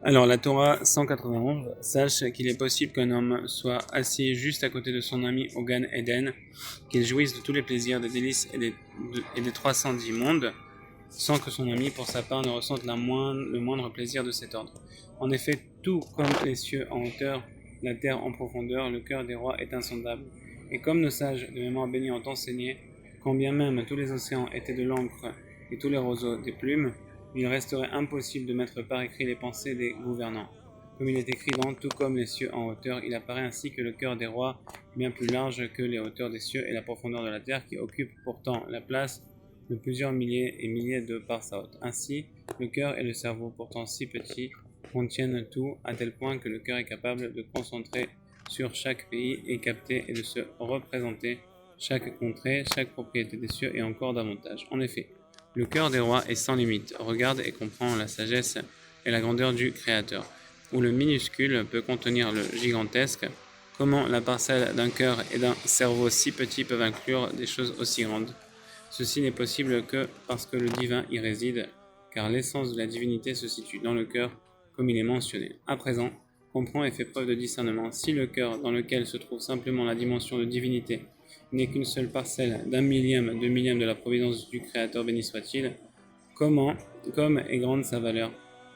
Alors, la Torah 191, sache qu'il est possible qu'un homme soit assis juste à côté de son ami au Gan Eden, qu'il jouisse de tous les plaisirs, des délices et des 310 mondes, sans que son ami, pour sa part, ne ressente le moindre plaisir de cet ordre. En effet, tout comme les cieux en hauteur, la terre en profondeur, le cœur des rois est insondable. Et comme nos sages de mémoire bénie ont enseigné, quand bien même tous les océans étaient de l'encre et tous les roseaux des plumes, il resterait impossible de mettre par écrit les pensées des gouvernants. Comme il est écrit dans Tout comme les cieux en hauteur, il apparaît ainsi que le cœur des rois est bien plus large que les hauteurs des cieux et la profondeur de la terre, qui occupe pourtant la place de plusieurs milliers et milliers de parsaot. Ainsi, le cœur et le cerveau, pourtant si petits, contiennent tout à tel point que le cœur est capable de concentrer sur chaque pays et capter et de se représenter chaque contrée, chaque propriété des cieux et encore davantage. En effet, le cœur des rois est sans limite, regarde et comprend la sagesse et la grandeur du Créateur. Où le minuscule peut contenir le gigantesque, comment la parcelle d'un cœur et d'un cerveau si petit peuvent inclure des choses aussi grandes? Ceci n'est possible que parce que le divin y réside, car l'essence de la divinité se situe dans le cœur, comme il est mentionné. À présent, comprends et fais preuve de discernement. Si le cœur, dans lequel se trouve simplement la dimension de divinité, n'est qu'une seule parcelle d'un millième de la providence du Créateur, béni soit-il, comme est grande sa valeur,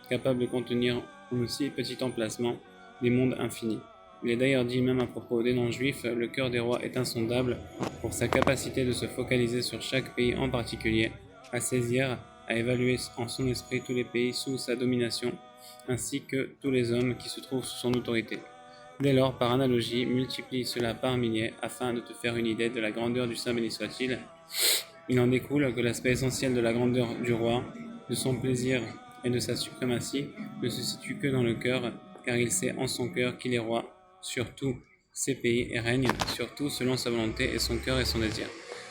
capable de contenir en aussi petit emplacement des mondes infinis. Il est d'ailleurs dit même à propos des non-juifs, le cœur des rois est insondable pour sa capacité de se focaliser sur chaque pays en particulier, à saisir, à évaluer en son esprit tous les pays sous sa domination, ainsi que tous les hommes qui se trouvent sous son autorité. Dès lors, par analogie, multiplie cela par milliers afin de te faire une idée de la grandeur du Saint béni soit-il. Il en découle que l'aspect essentiel de la grandeur du roi, de son plaisir et de sa suprématie ne se situe que dans le cœur, car il sait en son cœur qu'il est roi sur tous ses pays et règne sur tout selon sa volonté et son cœur et son désir.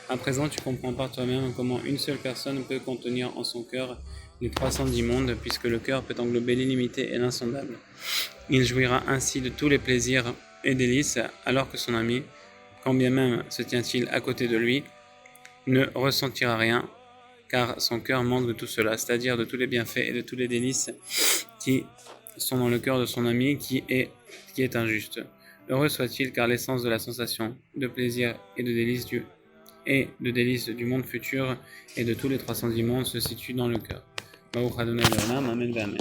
À présent, tu comprends par toi-même comment une seule personne peut contenir en son cœur les 310 mondes, puisque le cœur peut englober l'illimité et l'insondable. Il jouira ainsi de tous les plaisirs et délices, alors que son ami, quand bien même se tient-il à côté de lui, ne ressentira rien, car son cœur manque de tout cela, c'est-à-dire de tous les bienfaits et de tous les délices qui sont dans le cœur de son ami qui est injuste. Heureux soit-il, car l'essence de la sensation, de plaisir et de délices du monde futur et de tous les 310 mondes se situe dans le cœur. Baruch Adonai Leolam, Amen, Amen.